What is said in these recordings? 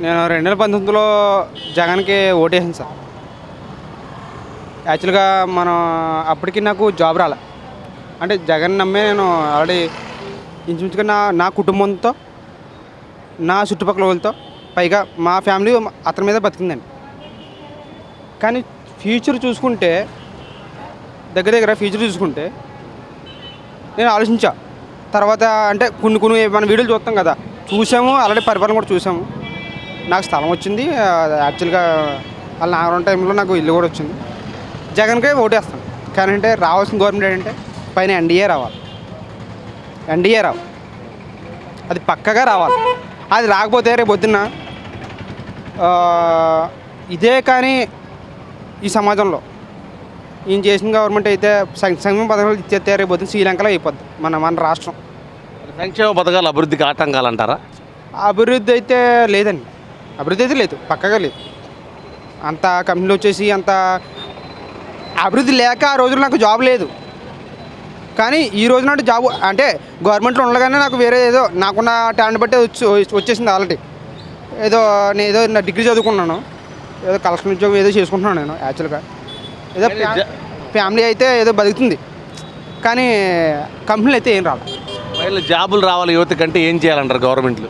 నేను 2019లో జగన్కి ఓటేసాను సార్. యాక్చువల్గా మనం అప్పటికి నాకు జాబ్ రాలే. అంటే జగన్ నమ్మే నేను ఆల్రెడీ ఇంచుమించుగా నా కుటుంబంతో, నా చుట్టుపక్కల వాళ్ళతో, పైగా మా ఫ్యామిలీ అతని మీద బతికిందండి. కానీ ఫ్యూచర్ చూసుకుంటే, దగ్గర ఫ్యూచర్ చూసుకుంటే నేను ఆలోచించా. తర్వాత అంటే కొన్ని మన వీడియోలు చూస్తాం కదా, చూసాము, ఆల్రెడీ పరిపాలన కూడా చూసాము. నాకు స్థలం వచ్చింది. యాక్చువల్గా వాళ్ళ నాగరం టైంలో నాకు ఇల్లు కూడా వచ్చింది. జగన్కే ఓటేస్తాను. కానీ అంటే రావాల్సిన గవర్నమెంట్ ఏంటంటే పైన ఎన్డీఏ రావాలి. అది పక్కగా రావాలి. అది రాకపోతే రేపు పొద్దున్న ఇదే కానీ ఈ సమాజంలో ఈయన చేసిన గవర్నమెంట్ అయితే సంక్షేమ పథకాలు ఇచ్చేస్తే రేపు పొద్దున్న శ్రీలంకలో అయిపోద్ది మన రాష్ట్రం. సంక్షేమ పథకాలు అభివృద్ధికి ఆటంకాలు అంటారా? అభివృద్ధి అయితే లేదండి. అభివృద్ధి అయితే లేదు, పక్కగా లేదు. అంత కంపెనీలు వచ్చేసి అంత అభివృద్ధి లేక ఆ రోజుల్లో నాకు జాబ్ లేదు. కానీ ఈ రోజున జాబ్ అంటే గవర్నమెంట్లో ఉండగానే నాకు వేరే ఏదో నాకున్న టాలెంట్ బట్టి వచ్చేసింది ఆల్రెడీ. నేను నా డిగ్రీ చదువుకున్నాను, ఏదో కలెక్షన్ ఉద్యోగం ఏదో చేసుకుంటున్నాను నేను. యాక్చువల్గా ఏదో ఫ్యామిలీ అయితే ఏదో బతుకుతుంది. కానీ కంపెనీలు అయితే ఏం రావాలి. మహిళలు జాబులు రావాలి యువత కంటే ఏం చేయాలంటారు గవర్నమెంట్లు?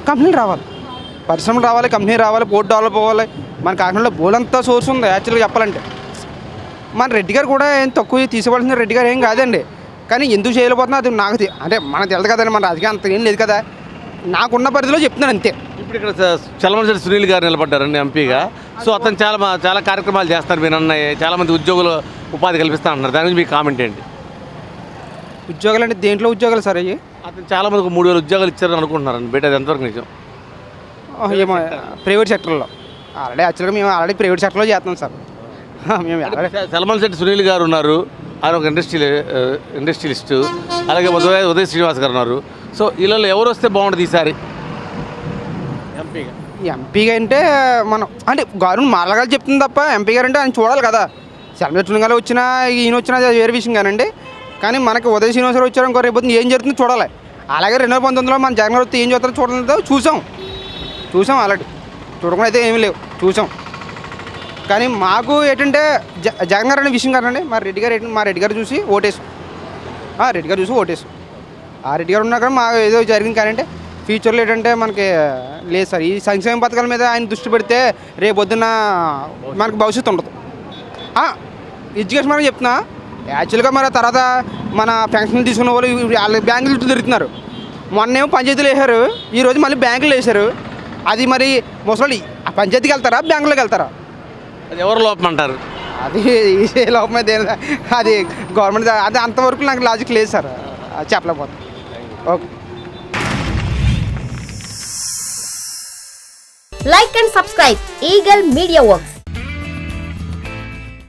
కంపెనీలు రావాలి, పరిశ్రమలు రావాలి, కంపెనీ రావాలి, పోర్ట్ డెవలప్ అవ్వాలి. మన కాకినాడలో బోలంతా సోర్స్ ఉంది. యాక్చువల్గా చెప్పాలంటే మన రెడ్డి గారు కూడా ఏం తక్కువ తీసుకోవాల్సిన రెడ్డి గారు ఏం కాదండి. కానీ ఎందుకు చేయలేకపోతున్నా అది నాకు అంటే మనకు తెలియదు కదండి, మన రాజకీయం అంత ఏం లేదు కదా. నాకున్న పరిధిలో చెప్తున్నాను అంతే. ఇప్పుడు ఇక్కడ చలమనేశెట్టి సునీల్ గారు నిలబడ్డారండి ఎంపీగా. సో అతను చాలా కార్యక్రమాలు చేస్తారు. మీరు అన్నయ్య చాలామంది ఉద్యోగులు ఉపాధి కల్పిస్తా అంటున్నారు. దాని గురించి మీ కామెంట్ ఏంటి? ఉద్యోగాలు అంటే దేంట్లో ఉద్యోగాలు సార్ అయ్యి? అతను చాలామందికి 3000 ఉద్యోగాలు ఇచ్చారని అనుకుంటున్నారండి. బయట అది ఎంతవరకు నిజం? ఏమో ప్రైవేట్ సెక్టర్లో యాక్చువల్గా మేము ఆల్రెడీ ప్రైవేట్ సెక్టర్లో చేస్తున్నాం సార్. మేము చలమనేశెట్టి సునీల్ గారు ఉన్నారు, ఆయన ఒక ఇండస్ట్రియలిస్టు. అలాగే ఉదయ్ శ్రీనివాస్ గారు ఉన్నారు. సో వీళ్ళలో ఎవరు వస్తే బాగుంటుంది ఈసారి ఎంపీగా? అంటే మనం అంటే గవర్నమెంట్ మాట్లాడాలి చెప్తుంది తప్ప ఎంపీ గారు అంటే ఆయన చూడాలి కదా. చలమనేశెట్టి గారు వచ్చినా ఈయన వచ్చినా అది వేరే విషయం కానండి. కానీ మనకి ఉదయ్ శ్రీనివాస్ గారు వచ్చారు, ఇంకో రేపు ఏం జరుగుతుందో చూడాలి. అలాగే 2019లో మన జగన్ గారు వస్తే ఏం చేస్తారో చూడలేదు, చూసాం ఆల్రెడీ. చూడకుండా అయితే ఏమీ లేవు, చూసాం. కానీ మాకు ఏంటంటే జగన్ గారు అనే విషయం కాదండి. మా రెడ్డి గారు చూసి ఓటేసాం. ఆ రెడ్డి గారు ఉన్నా కానీ మాకు ఏదో జరిగింది. కానీ అంటే ఫ్యూచర్లో ఏంటంటే మనకి లేదు సార్. ఈ సంక్షేమ పథకాల మీద ఆయన దృష్టి పెడితే రేపు పొద్దున్న మనకు భవిష్యత్తు ఉండదు. ఎడ్యుకేషన్ మనం చెప్తున్నా. యాక్చువల్గా మరి తర్వాత మన పెన్షన్లు తీసుకున్న వాళ్ళు వాళ్ళ బ్యాంకులు చుట్టూ తిరుగుతున్నారు. మొన్నేమో పంచాయతీలు వేశారు, ఈరోజు మళ్ళీ బ్యాంకులు వేశారు. అది మరి ముసలి ఆ పంచాయతీకి వెళ్తారా, బ్యాంకులోకి వెళ్తారా? అది ఎవరు లోపం అంటారు? అది ఏ లోపం అయితే అది గవర్నమెంట్. అది అంతవరకు నాకు లాజిక్ లేదు సార్, చెప్పలేకపోతే. Okay. Like and subscribe Eagle Media Works.